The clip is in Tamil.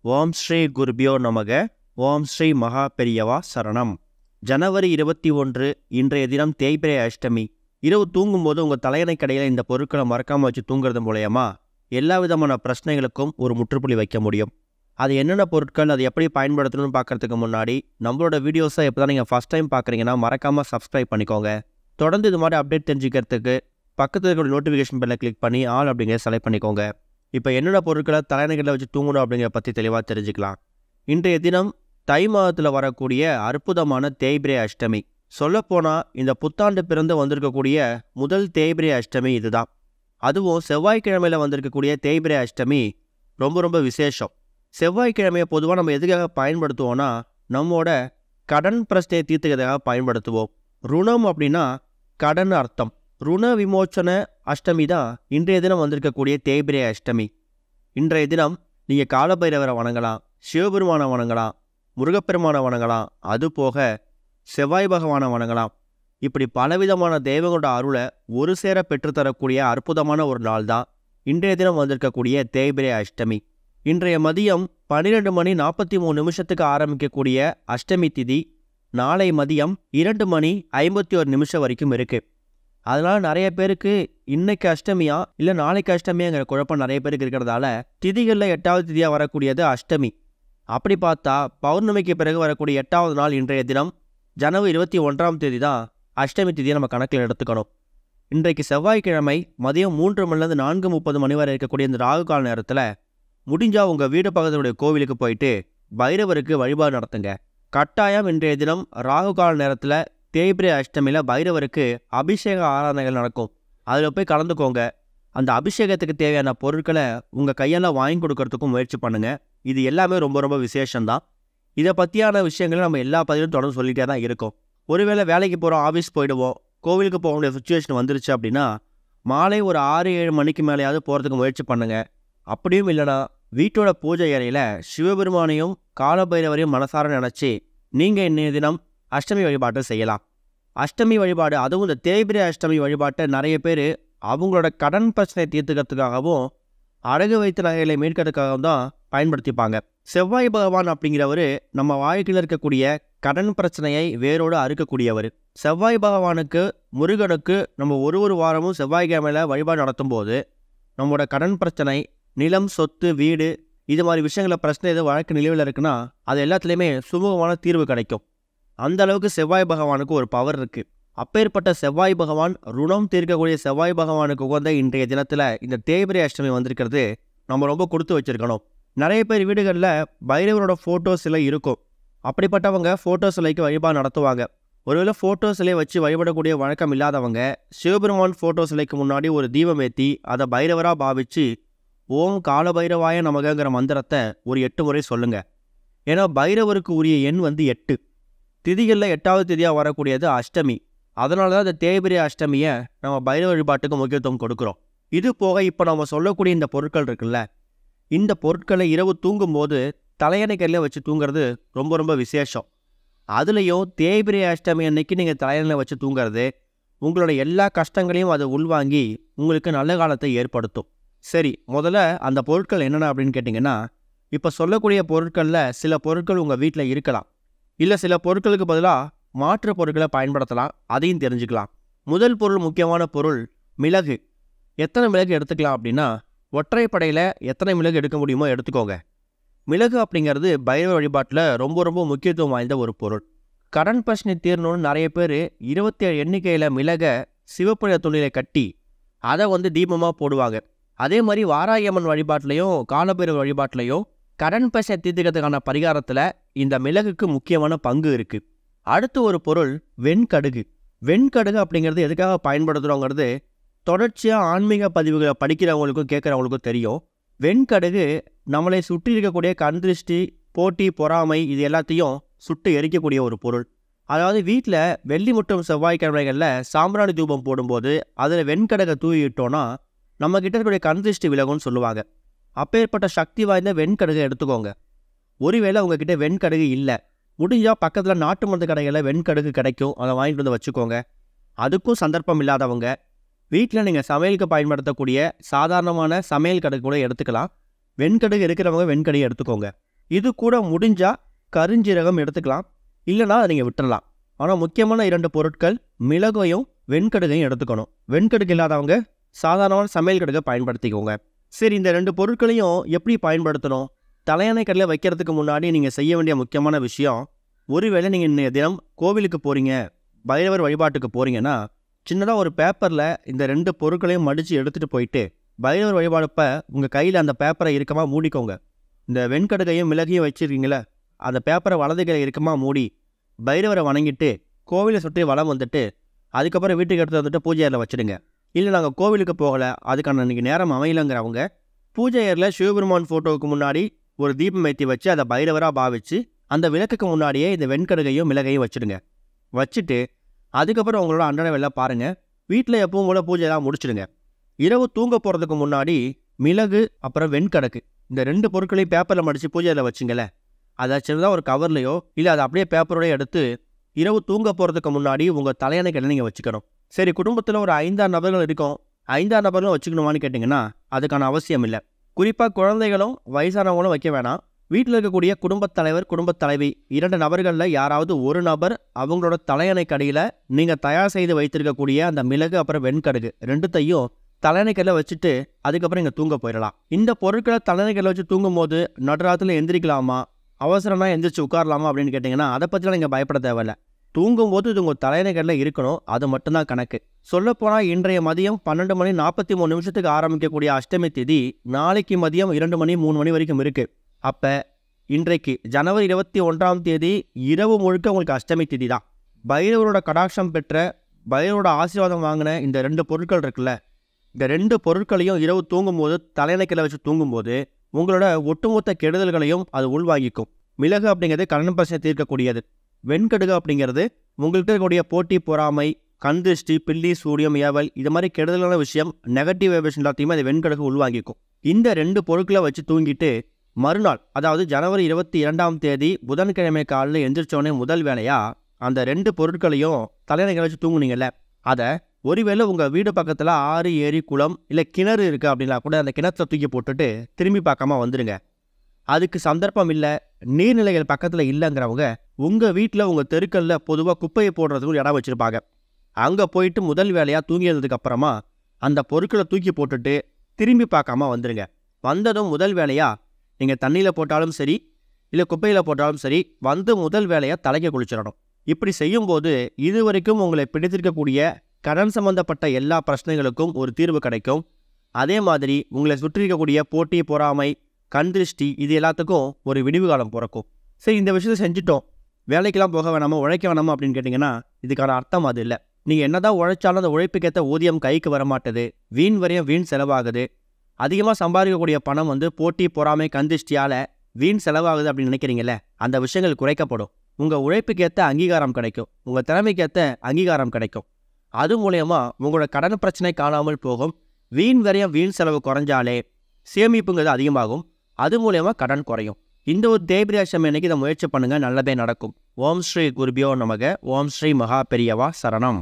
ஓம் ஸ்ரீ குருபியோ நமக. ஓம் ஸ்ரீ மகா பெரியவா சரணம். ஜனவரி 21 இன்றைய தினம் தேய்பிரை அஷ்டமி. இரவு தூங்கும்போது உங்கள் தலையணை கடையில் இந்த பொருட்களை மறக்காமல் வச்சு தூங்குறது மூலயமா எல்லா விதமான பிரச்சனைகளுக்கும் ஒரு முற்றுப்புள்ளி வைக்க முடியும். அது என்னென்ன பொருட்கள், அதை எப்படி பயன்படுத்தணும்னு பார்க்குறதுக்கு முன்னாடி நம்மளோட வீடியோஸை எப்போ தான் நீங்கள் ஃபஸ்ட் டைம் பார்க்குறீங்கன்னா மறக்காமல் சப்ஸ்கிரைப் பண்ணிக்கோங்க. தொடர்ந்து இது மாதிரி அப்டேட் தெரிஞ்சுக்கிறதுக்கு பக்கத்தில் இருக்கிற நோட்டிஃபிகேஷன் பெல்லை கிளிக் பண்ணி ஆல் அப்படிங்கிறத செலக்ட் பண்ணிக்கோங்க. இப்போ என்னென்ன பொருட்களை தலையணைகளில் வச்சு தூங்கணும் அப்படிங்கிறத பற்றி தெளிவாக தெரிஞ்சுக்கலாம். இன்றைய தினம் தை மாதத்தில் வரக்கூடிய அற்புதமான தேய்பிரை அஷ்டமி. சொல்லப்போனால் இந்த புத்தாண்டு பிறந்து வந்திருக்கக்கூடிய முதல் தேய்பிரை அஷ்டமி இதுதான். அதுவும் செவ்வாய்க்கிழமையில் வந்திருக்கக்கூடிய தேய்பிரை அஷ்டமி ரொம்ப ரொம்ப விசேஷம். செவ்வாய்க்கிழமையை பொதுவாக நம்ம எதுக்காக பயன்படுத்துவோம்னா நம்மோட கடன் பிரச்சனையை தீர்த்துக்கிறதுக்காக பயன்படுத்துவோம். ருணம் அப்படின்னா கடன் அர்த்தம். ருண விமோச்சன அஷ்டமி தான் இன்றைய தினம் வந்திருக்கக்கூடிய தேய்பிரை அஷ்டமி. இன்றைய தினம் நீங்கள் காலபைரவரை வணங்கலாம், சிவபெருமானை வணங்கலாம், முருகப்பெருமானை வணங்கலாம், அதுபோக செவ்வாய் பகவானை வணங்கலாம். இப்படி பலவிதமான தெய்வங்களோட அருளை ஒரு சேர பெற்றுத்தரக்கூடிய அற்புதமான ஒரு நாள் தான் இன்றைய தினம் வந்திருக்கக்கூடிய தேய்பிரை அஷ்டமி. இன்றைய மதியம் 12:43 ஆரம்பிக்கக்கூடிய அஷ்டமி திதி நாளை மதியம் 2:51 வரைக்கும் இருக்குது. அதனால் நிறைய பேருக்கு இன்னைக்கு அஷ்டமியா இல்லை நாளைக்கு அஷ்டமியாங்கிற குழப்பம் நிறைய பேருக்கு இருக்கிறதால திதிகளில் 8வது திதியாக வரக்கூடியது அஷ்டமி. அப்படி பார்த்தா பௌர்ணமிக்கு பிறகு வரக்கூடிய 8வது நாள் இன்றைய தினம் ஜனவரி 21 தான் அஷ்டமி திதியை நம்ம கணக்கில் எடுத்துக்கணும். இன்றைக்கு செவ்வாய்க்கிழமை மதியம் 3 மணிலேருந்து 4:30 வரை இருக்கக்கூடிய இந்த ராகு கால நேரத்தில் முடிஞ்சால் உங்கள் வீடு பக்கத்துடைய கோவிலுக்கு போயிட்டு பைரவருக்கு வழிபாடு நடத்துங்க. கட்டாயம் இன்றைய தினம் ராகு கால நேரத்தில் தேய்பிரை அஷ்டமியில் பைரவருக்கு அபிஷேக ஆராதனைகள் நடக்கும். அதில் போய் கலந்துக்கோங்க. அந்த அபிஷேகத்துக்கு தேவையான பொருட்களை உங்கள் கையால் வாங்கி கொடுக்கறதுக்கும் முயற்சி பண்ணுங்கள். இது எல்லாமே ரொம்ப ரொம்ப விசேஷம்தான். இதை பற்றியான விஷயங்களை நம்ம எல்லா பதிலும் தொடர்ந்து சொல்லிகிட்டே தான் இருக்கோம். ஒருவேளை வேலைக்கு போகிறோம், ஆஃபீஸ் போயிடுவோம், கோவிலுக்கு போக வேண்டிய சுச்சுவேஷன் வந்துருச்சு அப்படின்னா மாலை ஒரு 6-7 மணிக்கு மேலேயாவது போகிறதுக்கு முயற்சி பண்ணுங்கள். அப்படியும் இல்லைனா வீட்டோட பூஜை அறையில் சிவபெருமானையும் காலபைரவரையும் மனசார நினச்சி நீங்கள் இன்றைய தினம் அஷ்டமி வழிபாட்டை செய்யலாம். அஷ்டமி வழிபாடு, அதுவும் இந்த தேய்பிரை அஷ்டமி வழிபாட்டை நிறைய பேர் அவங்களோட கடன் பிரச்சனை தீர்த்துக்கிறதுக்காகவும் அடகு வைத்த நகைகளை மீட்கிறதுக்காகவும் தான் பயன்படுத்திப்பாங்க. செவ்வாய் பகவான் அப்படிங்கிறவர் நம்ம வாழ்க்கையில் இருக்கக்கூடிய கடன் பிரச்சனையை வேரோடு அறுக்கக்கூடியவர். செவ்வாய் பகவானுக்கு முருகனுக்கு நம்ம ஒரு வாரமும் செவ்வாய்க்கிழமையில் வழிபாடு நடத்தும் போது நம்மளோட கடன் பிரச்சனை, நிலம், சொத்து, வீடு, இது மாதிரி விஷயங்கள பிரச்சனை எதுவும் வழக்கு நிலுவையில் இருக்குன்னா அது எல்லாத்துலேயுமே சுமூகமான தீர்வு கிடைக்கும். அந்த அளவுக்கு செவ்வாய் பகவானுக்கு ஒரு பவர் இருக்குது. அப்பேற்பட்ட செவ்வாய் பகவான், ருணம் தீர்க்கக்கூடிய செவ்வாய் பகவானுக்கு உகந்த இன்றைய தினத்தில் இந்த தேய்பிரை அஷ்டமி வந்திருக்கிறது நம்ம ரொம்ப கொடுத்து வச்சுருக்கணும். நிறைய பேர் வீடுகளில் பைரவரோட ஃபோட்டோ சிலை இருக்கும். அப்படிப்பட்டவங்க ஃபோட்டோ சிலைக்கு வழிபாடு நடத்துவாங்க. ஒருவேளை ஃபோட்டோ சிலையை வச்சு வழிபடக்கூடிய வழக்கம் இல்லாதவங்க சிவபெருமான் ஃபோட்டோ சிலைக்கு முன்னாடி ஒரு தீபம் ஏற்றி அதை பைரவராக பாவித்து ஓம் காலபைரவாய நமகங்கிற மந்திரத்தை ஒரு 8 முறை சொல்லுங்கள். ஏன்னா பைரவருக்கு உரிய எண் 8. திதிகளில் 8வது திதியாக வரக்கூடியது அஷ்டமி. அதனால தான் இந்த தேய்பிரை அஷ்டமியை நம்ம பைரவ வழிபாட்டுக்கு முக்கியத்துவம் கொடுக்குறோம். இது போக இப்போ நம்ம சொல்லக்கூடிய இந்த பொருட்கள் இருக்குல்ல, இந்த பொருட்களை இரவு தூங்கும்போது தலையணை கல்லில் வச்சு தூங்குறது ரொம்ப ரொம்ப விசேஷம். அதுலேயும் தேய்பிரை அஷ்டமி அன்னைக்கு நீங்கள் தலையணையில் வச்சு தூங்குறது உங்களோட எல்லா கஷ்டங்களையும் அதை உள்வாங்கி உங்களுக்கு நல்ல காலத்தை ஏற்படுத்தும். சரி, முதல்ல அந்த பொருட்கள் என்னென்ன அப்படின்னு கேட்டிங்கன்னா, இப்போ சொல்லக்கூடிய பொருட்களில் சில பொருட்கள் உங்கள் வீட்டில் இருக்கலாம், இல்லை சில பொருட்களுக்கு பதிலாக மாற்று பொருட்களை பயன்படுத்தலாம். அதையும் தெரிஞ்சுக்கலாம். முதல் பொருள், முக்கியமான பொருள் மிளகு. எத்தனை மிளகு எடுத்துக்கலாம் அப்படின்னா ஒற்றைப்படையில் எத்தனை மிளகு எடுக்க முடியுமோ எடுத்துக்கோங்க. மிளகு அப்படிங்கிறது பைரவ வழிபாட்டில் ரொம்ப ரொம்ப முக்கியத்துவம் வாய்ந்த ஒரு பொருள். கடன் பிரச்சனை தீரணும்னு நிறைய பேர் 27 எண்ணிக்கையில் மிளகை சிவப்புற துணியில் கட்டி அதை தீபமாக போடுவாங்க. அதே மாதிரி வாராயம்மன் வழிபாட்டிலையும் காலபைரவ வழிபாட்டிலையும் கடன் பிரச்சனை தீர்த்துக்கிறதுக்கான பரிகாரத்தில் இந்த மிளகுக்கு முக்கியமான பங்கு இருக்குது. அடுத்து ஒரு பொருள் வெண்கடுகு. வெண்கடுகு அப்படிங்கிறது எதுக்காக பயன்படுத்துகிறோங்கிறது தொடர்ச்சியாக ஆன்மீக பதிவுகளை படிக்கிறவங்களுக்கும் கேட்குறவங்களுக்கும் தெரியும். வெண்கடுகு நம்மளை சுற்றி இருக்கக்கூடிய கண் திருஷ்டி, போட்டி, பொறாமை இது எல்லாத்தையும் சுட்டு எரிக்கக்கூடிய ஒரு பொருள். அதாவது வீட்டில் வெள்ளி மற்றும் செவ்வாய்க்கிழமைகளில் சாம்பிராணி தூபம் போடும்போது அதில் வெண்கடுகை தூவிட்டோன்னா நம்மக்கிட்ட இருக்கக்கூடிய கண் திருஷ்டி விலகும்னு சொல்லுவாங்க. அப்பேற்பட்ட சக்தி வாய்ந்த வெண்கடுகை எடுத்துக்கோங்க. ஒருவேளை உங்ககிட்ட வெண்கடுகு இல்லை, முடிஞ்சால் பக்கத்தில் நாட்டு மருந்து கடைகளில் வெண்கடுகு கிடைக்கும், அதை வாங்கிட்டு வந்து வச்சுக்கோங்க. அதுக்கும் சந்தர்ப்பம் இல்லாதவங்க வீட்டில் நீங்கள் சமையலுக்கு பயன்படுத்தக்கூடிய சாதாரணமான சமையல் கடுகு கூட எடுத்துக்கலாம். வெண்கடுகு இருக்கிறவங்க வெண்கடுகு எடுத்துக்கோங்க. இது கூட முடிஞ்சால் கருஞ்சீரகம் எடுத்துக்கலாம், இல்லைனா அதை நீங்கள் விட்டுடலாம். ஆனால் முக்கியமான 2 பொருட்கள் மிளகையும் வெண்கடுகையும் எடுத்துக்கணும். வெண்கடுகு இல்லாதவங்க சாதாரணமான சமையல் கடுகை பயன்படுத்திக்கோங்க. சரி, இந்த 2 பொருட்களையும் எப்படி பயன்படுத்தணும்? தலையணை கடையில் வைக்கிறதுக்கு முன்னாடி நீங்கள் செய்ய வேண்டிய முக்கியமான விஷயம், ஒருவேளை நீங்கள் இன்றைய தினம் கோவிலுக்கு போகிறீங்க, பைரவர் வழிபாட்டுக்கு போகிறீங்கன்னா சின்னதாக ஒரு பேப்பரில் இந்த 2 பொருட்களையும் மடித்து எடுத்துகிட்டு போயிட்டு பைரவர் வழிபாடுப்ப உங்கள் கையில் அந்த பேப்பரை இறுக்கமாக மூடிக்கோங்க. இந்த வெண்கடுகையும் மிளகையும் வச்சுருக்கீங்களே, அந்த பேப்பரை வலது கையில் இறுக்கமாக மூடி பைரவரை வணங்கிட்டு கோவிலை சுற்றி வலம் வந்துட்டு அதுக்கப்புறம் வீட்டுக்கு எடுத்து வந்துட்டு பூஜை அறையில் வச்சுடுங்க. இல்லை நாங்கள் கோவிலுக்கு போகலை, அதுக்கான இன்றைக்கி நேரம் அமையலைங்கிறவங்க பூஜை அறையில் சிவபெருமான் ஃபோட்டோவுக்கு முன்னாடி ஒரு தீபம் ஏற்றி வச்சு அதை பைரவராக பாவிச்சு அந்த விளக்குக்கு முன்னாடியே இந்த வெண்கடுகையும் மிளகையும் வச்சுடுங்க. வச்சுட்டு அதுக்கப்புறம் உங்களோட அன்றாட வேலை பாருங்கள். வீட்டில் எப்பவும் கூட பூஜையெல்லாம் முடிச்சுடுங்க. இரவு தூங்க போகிறதுக்கு முன்னாடி மிளகு அப்புறம் வெண்கடுகு இந்த 2 பொருட்களையும் பேப்பரில் மடித்து பூஜையில் வச்சுங்களேன். அதை சின்னதாக ஒரு கவர்லையோ இல்லை அதை அப்படியே பேப்பரோடய எடுத்து இரவு தூங்க போகிறதுக்கு முன்னாடி உங்கள் தலையணை கடையில் நீங்கள் வச்சுக்கணும். சரி, குடும்பத்தில் ஒரு 5 நபர்கள் இருக்கும், 5 நபர்களும் வச்சுக்கணுமான்னு கேட்டிங்கன்னா அதுக்கான அவசியம் இல்லை. குறிப்பாக குழந்தைகளும் வயசானவங்களும் வைக்க வேணாம். வீட்டில் இருக்கக்கூடிய குடும்பத் தலைவர் குடும்பத் தலைவி 2 நபர்களில் யாராவது ஒரு நபர் அவங்களோட தலையணை கடையில் நீங்கள் தயார் செய்து வைத்திருக்கக்கூடிய அந்த மிளகு அப்புறம் வெண்கடுகு 2த்தையும் தலையணை கடையில் வச்சுட்டு அதுக்கப்புறம் இங்கே தூங்க போயிடலாம். இந்த பொருட்களை தலையணை கடையில் வச்சு தூங்கும் போது நடுராத்தில் எந்திரிக்கலாமா, அவசரம்னா எந்திரிச்சு உட்காரலாமா அப்படின்னு கேட்டிங்கன்னா அதை பற்றிலாம் நீங்கள் பயப்பட தேவையில்லை. தூங்கும்போது இது உங்கள் தலையணை கடையில் இருக்கணும், அது மட்டும்தான் கணக்கு. சொல்லப்போனால் இன்றைய மதியம் 12:43 ஆரம்பிக்கக்கூடிய அஷ்டமி திதி நாளைக்கு மதியம் 2 மணி 3 மணி வரைக்கும் இருக்குது. அப்போ இன்றைக்கு ஜனவரி 21 இரவு முழுக்க உங்களுக்கு அஷ்டமி திதி தான். பைரவரோட கடாட்சம் பெற்ற பைரவரோட ஆசீர்வாதம் வாங்கின இந்த 2 பொருட்கள் இருக்குல்ல, இந்த 2 பொருட்களையும் இரவு தூங்கும்போது தலையணைக்கில் வச்சு தூங்கும்போது உங்களோட ஒட்டுமொத்த கெடுதல்களையும் அது உள்வாங்கிக்கும். மிளகு அப்படிங்கிறது கடன் பிரச்சனை தீர்க்கக்கூடியது. வெண்கடுகு அப்படிங்கிறது உங்கள்கிட்ட இருக்கக்கூடிய போட்டி, பொறாமை, கண் திருஷ்டி, பில்லி, சூரியம், ஏவல் இது மாதிரி கெடுதலான விஷயம், நெகட்டிவ் வைப்ரேஷன் எல்லாத்தையுமே அது வெண்கடுகு உள்வாங்கிக்கும். இந்த 2 பொருட்களை வச்சு தூங்கிட்டு மறுநாள் அதாவது ஜனவரி 22 புதன்கிழமை காலையில் எந்திரிச்சோடனே முதல் வேலையாக அந்த 2 பொருட்களையும் தலையணைகளை வச்சு தூங்குனீங்கல்ல, அதை ஒருவேளை உங்கள் வீடு பக்கத்தில் ஆறு, ஏரி, குளம் இல்லை கிணறு இருக்குது அப்படின்னா கூட அந்த கிணத்துல தூக்கி போட்டுட்டு திரும்பி பார்க்காம வந்துடுங்க. அதுக்கு சந்தர்ப்பம் இல்லை, நீர்நிலைகள் பக்கத்தில் இல்லைங்கிறவங்க உங்கள் வீட்டில் உங்கள் தெருக்களில் பொதுவாக குப்பையை போடுறதுக்கு ஒரு இடம் வச்சுருப்பாங்க. அங்கே போயிட்டு முதல் வேலையாக தூங்கியதுக்கு அப்புறமா அந்த பொருட்களை தூக்கி போட்டுட்டு திரும்பி பார்க்காம வந்துடுங்க. வந்ததும் முதல் வேலையாக நீங்கள் தண்ணியில் போட்டாலும் சரி இல்லை குப்பையில் போட்டாலும் சரி வந்து முதல் வேலையாக தலைக்கு குளிச்சிடணும். இப்படி செய்யும்போது இதுவரைக்கும் உங்களை பிடித்திருக்கக்கூடிய கடன் சம்பந்தப்பட்ட எல்லா பிரச்சனைகளுக்கும் ஒரு தீர்வு கிடைக்கும். அதே மாதிரி உங்களை சுற்றி இருக்கக்கூடிய போட்டி, பொறாமை, கண் திருஷ்டி இது எல்லாத்துக்கும் ஒரு விடிவு காலம் பிறக்கும். சரி, இந்த விஷயத்தை செஞ்சுட்டோம், வேலைக்கெல்லாம் போக வேணாமா, உழைக்க வேணாமா அப்படின்னு கேட்டிங்கன்னா இதுக்கான அர்த்தம் அது இல்லை. நீங்கள் என்னதான் உழைச்சாலும் அந்த உழைப்புக்கேற்ற ஊதியம் கைக்கு வரமாட்டுது, வீண் வரையும் வீண் செலவாகுது. அதிகமாக சம்பாதிக்கக்கூடிய பணம் போட்டி, பொறாமை, கண் திருஷ்டியால் வீண் செலவாகுது அப்படின்னு நினைக்கிறீங்களே, அந்த விஷயங்கள் குறைக்கப்படும். உங்கள் உழைப்புக்கேற்ற அங்கீகாரம் கிடைக்கும், உங்கள் திறமைக்கேற்ற அங்கீகாரம் கிடைக்கும். அது மூலயமா உங்களோட கடன் பிரச்சனை காணாமல் போகும். வீண் வரையும் வீண் செலவு குறைஞ்சாலே சேமிப்புங்கிறது அதிகமாகும். அது மூலயமா கடன் குறையும். இந்த ஒரு தேய்பிரை அஷ்டமி அன்னைக்கு இதை முயற்சி பண்ணுங்கள், நல்லதே நடக்கும். ஓம் ஸ்ரீ குருபியோ நமக. ஓம் ஸ்ரீ மகா பெரியவா சரணம்.